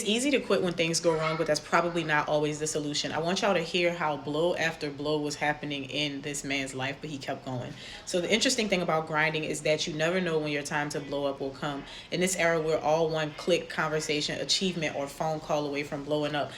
easy to quit when things go wrong, but that's probably not always the solution. I want y'all to hear how blow after blow was happening in this man's life, but he kept going. So the interesting thing about grinding is that you never know when your time to blow up will come. In this era, we're all one click conversation, achievement, or phone call away from blowing up.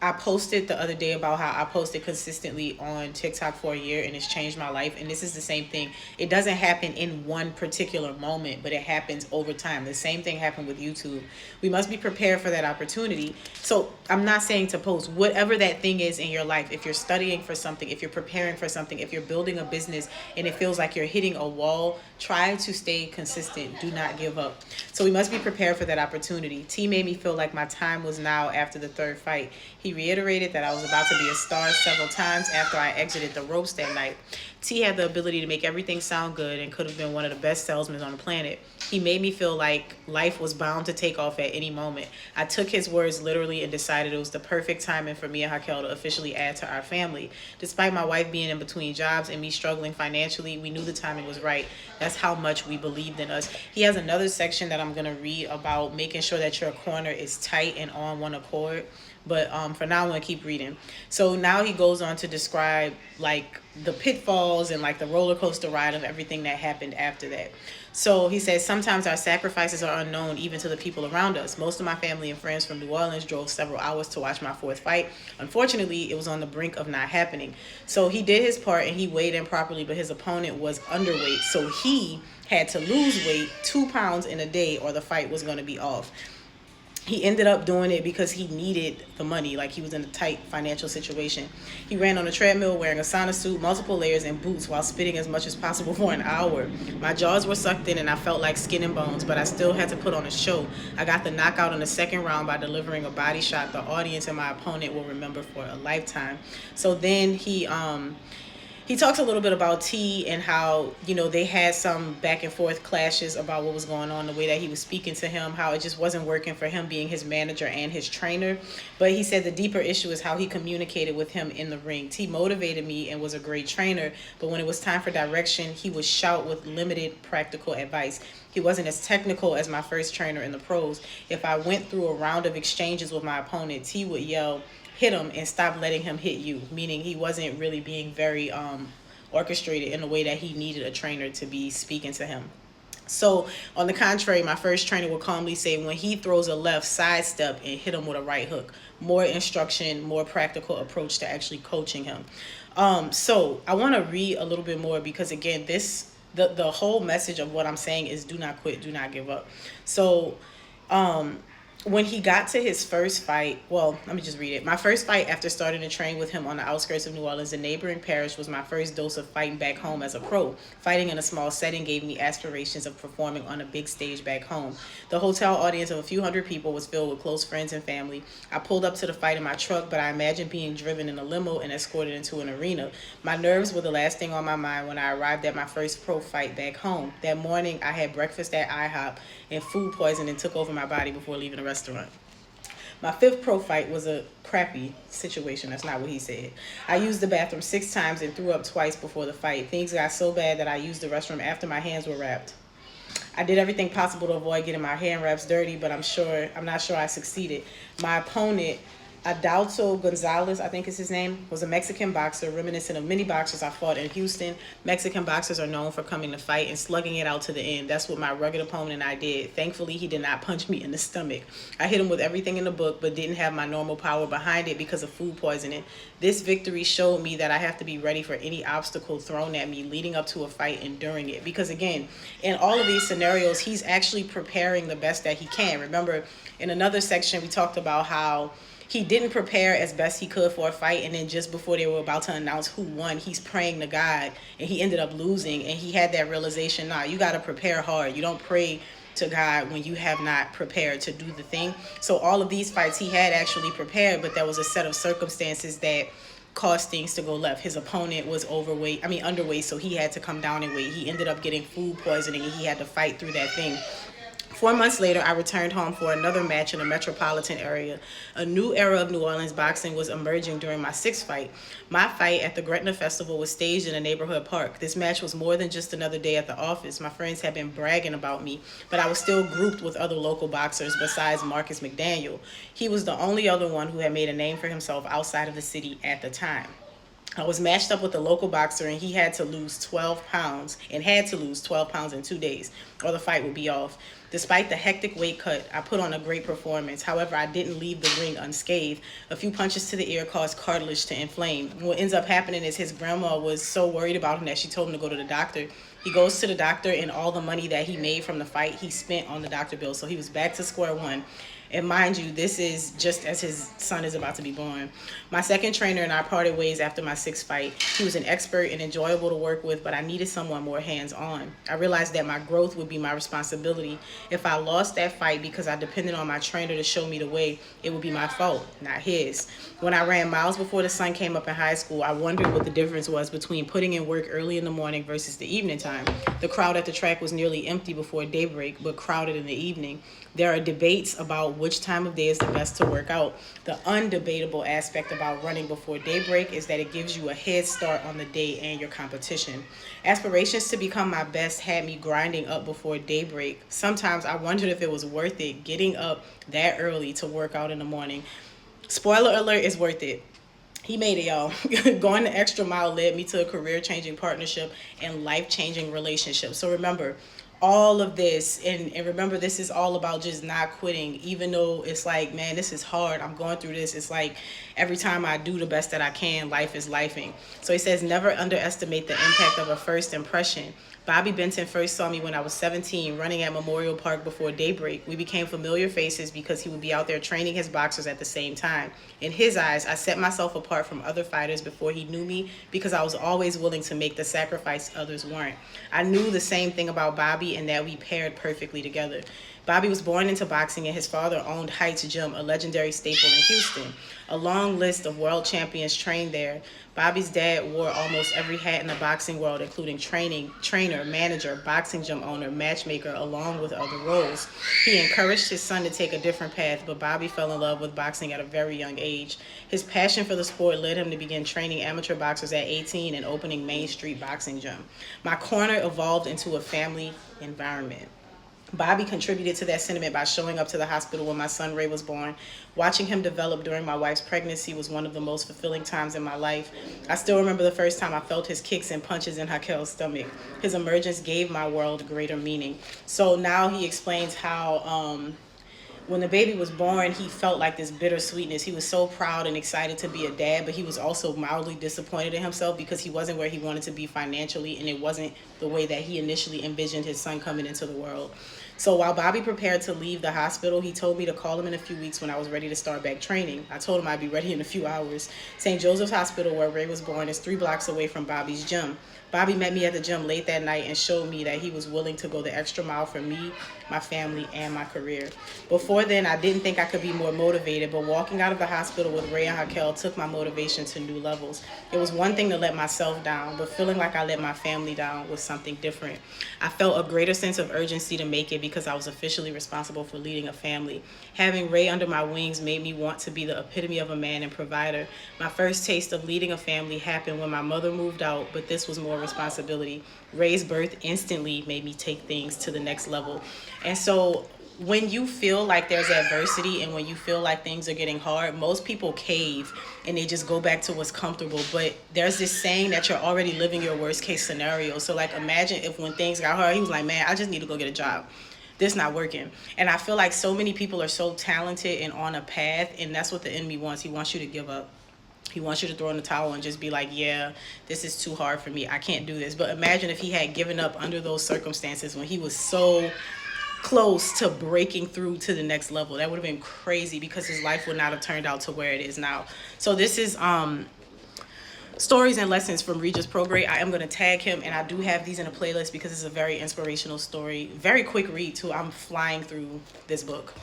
I posted the other day about how I posted consistently on TikTok for a year and it's changed my life. And this is the same thing. It doesn't happen in one particular moment, but it happens over time. The same thing happened with YouTube. We must be prepared for that opportunity. So I'm not saying to post whatever that thing is in your life. If you're studying for something, if you're preparing for something, if you're building a business and it feels like you're hitting a wall, try to stay consistent. Do not give up. So we must be prepared for that opportunity. T made me feel like my time was now after the third fight. He reiterated that I was about to be a star several times after I exited the ropes that night. T had the ability to make everything sound good and could have been one of the best salesmen on the planet. He made me feel like life was bound to take off at any moment. I took his words literally and decided it was the perfect timing for me and Hakel to officially add to our family. Despite my wife being in between jobs and me struggling financially, we knew the timing was right. That's how much we believed in us. He has another section that I'm going to read about making sure that your corner is tight and on one accord. But for now, I'm going to keep reading. So now he goes on to describe like the pitfalls and like the roller coaster ride of everything that happened after that. So he says, sometimes our sacrifices are unknown even to the people around us. Most of my family and friends from New Orleans drove several hours to watch my fourth fight. Unfortunately, it was on the brink of not happening. So he did his part and he weighed in properly, but his opponent was underweight. So he had to lose weight 2 pounds in a day or the fight was going to be off. He ended up doing it because he needed the money, like he was in a tight financial situation. He ran on a treadmill wearing a sauna suit, multiple layers, and boots while spitting as much as possible for an hour. My jaws were sucked in and I felt like skin and bones, but I still had to put on a show. I got the knockout in the second round by delivering a body shot the audience and my opponent will remember for a lifetime. So then he talks a little bit about T and how, you know, they had some back and forth clashes about what was going on, the way that he was speaking to him, how it just wasn't working for him being his manager and his trainer. But he said the deeper issue is how he communicated with him in the ring. T motivated me and was a great trainer, but when it was time for direction, he would shout with limited practical advice. He wasn't as technical as my first trainer in the pros. If I went through a round of exchanges with my opponent, T would yell, "Hit him and stop letting him hit you," meaning he wasn't really being very orchestrated in the way that he needed a trainer to be speaking to him. So on the contrary, my first trainer would calmly say, when he throws a left, sidestep and hit him with a right hook. More instruction, more practical approach to actually coaching him. So I want to read a little bit more because again, the whole message of what I'm saying is do not quit, do not give up. So when he got to his first fight, well, let me just read it. My first fight after starting to train with him on the outskirts of New Orleans, a neighboring parish, was my first dose of fighting back home as a pro. Fighting in a small setting gave me aspirations of performing on a big stage back home. The hotel audience of a few hundred people was filled with close friends and family. I pulled up to the fight in my truck, but I imagined being driven in a limo and escorted into an arena. My nerves were the last thing on my mind when I arrived at my first pro fight back home. That morning, I had breakfast at IHOP and food poisoning took over my body before leaving the restaurant. My fifth pro fight was a crappy situation. That's not what he said. I used the bathroom 6 times and threw up twice before the fight. Things got so bad that I used the restroom after my hands were wrapped. I did everything possible to avoid getting my hand wraps dirty, but I'm not sure I succeeded. My opponent, Adalto Gonzalez, I think is his name, was a Mexican boxer reminiscent of many boxers I fought in Houston. Mexican boxers are known for coming to fight and slugging it out to the end. That's what my rugged opponent and I did. Thankfully, he did not punch me in the stomach. I hit him with everything in the book, but didn't have my normal power behind it because of food poisoning. This victory showed me that I have to be ready for any obstacle thrown at me leading up to a fight and during it. Because again, in all of these scenarios, he's actually preparing the best that he can. Remember, in another section, we talked about how he didn't prepare as best he could for a fight, and then just before they were about to announce who won, he's praying to God, and he ended up losing, and he had that realization, nah, you got to prepare hard. You don't pray to God when you have not prepared to do the thing. So all of these fights he had actually prepared, but there was a set of circumstances that caused things to go left. His opponent was underweight, so he had to come down in weight. He ended up getting food poisoning, and he had to fight through that thing. 4 months later, I returned home for another match in the metropolitan area. A new era of New Orleans boxing was emerging during my sixth fight. My fight at the Gretna Festival was staged in a neighborhood park. This match was more than just another day at the office. My friends had been bragging about me, but I was still grouped with other local boxers besides Marcus McDaniel. He was the only other one who had made a name for himself outside of the city at the time. I was matched up with a local boxer, and he had to lose 12 pounds in 2 days, or the fight would be off. Despite the hectic weight cut, I put on a great performance. However, I didn't leave the ring unscathed. A few punches to the ear caused cartilage to inflame. What ends up happening is his grandma was so worried about him that she told him to go to the doctor. He goes to the doctor, and all the money that he made from the fight, he spent on the doctor bill. So he was back to square one. And mind you, this is just as his son is about to be born. My second trainer and I parted ways after my sixth fight. He was an expert and enjoyable to work with, but I needed someone more hands-on. I realized that my growth would be my responsibility. If I lost that fight because I depended on my trainer to show me the way, it would be my fault, not his. When I ran miles before the sun came up in high school, I wondered what the difference was between putting in work early in the morning versus the evening time. The crowd at the track was nearly empty before daybreak, but crowded in the evening. There are debates about which time of day is the best to work out. The undebatable aspect about running before daybreak is that it gives you a head start on the day and your competition. Aspirations to become my best had me grinding up before daybreak. Sometimes I wondered if it was worth it getting up that early to work out in the morning. Spoiler alert, it's worth it. He made it, y'all. Going the extra mile led me to a career-changing partnership and life-changing relationship. So remember, all of this, and remember, this is all about just not quitting. Even though it's like, man, this is hard, I'm going through this, it's like every time I do the best that I can, life is lifing. So he says, never underestimate the impact of a first impression. Bobby Benton first saw me when I was 17, running at Memorial Park before daybreak. We became familiar faces because he would be out there training his boxers at the same time. In his eyes, I set myself apart from other fighters before he knew me because I was always willing to make the sacrifice others weren't. I knew the same thing about Bobby and that we paired perfectly together. Bobby was born into boxing, and his father owned Heights Gym, a legendary staple in Houston. A long list of world champions trained there. Bobby's dad wore almost every hat in the boxing world, including trainer, manager, boxing gym owner, matchmaker, along with other roles. He encouraged his son to take a different path, but Bobby fell in love with boxing at a very young age. His passion for the sport led him to begin training amateur boxers at 18 and opening Main Street Boxing Gym. My corner evolved into a family environment. Bobby contributed to that sentiment by showing up to the hospital when my son Ray was born. Watching him develop during my wife's pregnancy was one of the most fulfilling times in my life. I still remember the first time I felt his kicks and punches in Hakel's stomach. His emergence gave my world greater meaning. So now he explains how when the baby was born, he felt like this bittersweetness. He was so proud and excited to be a dad, but he was also mildly disappointed in himself because he wasn't where he wanted to be financially, and it wasn't the way that he initially envisioned his son coming into the world. So while Bobby prepared to leave the hospital, he told me to call him in a few weeks when I was ready to start back training. I told him I'd be ready in a few hours. St. Joseph's Hospital, where Ray was born, is 3 blocks away from Bobby's gym. Bobby met me at the gym late that night and showed me that he was willing to go the extra mile for me, my family, and my career. Before then, I didn't think I could be more motivated, but walking out of the hospital with Ray and Hakel took my motivation to new levels. It was one thing to let myself down, but feeling like I let my family down was something different. I felt a greater sense of urgency to make it because I was officially responsible for leading a family. Having Ray under my wings made me want to be the epitome of a man and provider. My first taste of leading a family happened when my mother moved out, but this was more responsibility. Ray's birth instantly made me take things to the next level. And so when you feel like there's adversity and when you feel like things are getting hard, most people cave and they just go back to what's comfortable. But there's this saying that you're already living your worst case scenario. So like imagine if when things got hard, he was like, man, I just need to go get a job. This not working. And I feel like so many people are so talented and on a path, and that's what the enemy wants. He wants you to give up. He wants you to throw in the towel and just be like, yeah, this is too hard for me. I can't do this. But imagine if he had given up under those circumstances when he was so close to breaking through to the next level. That would have been crazy because his life would not have turned out to where it is now. So this is stories and lessons from Regis Prograis. I am going to tag him, and I do have these in a playlist because it's a very inspirational story. Very quick read too. I'm flying through this book.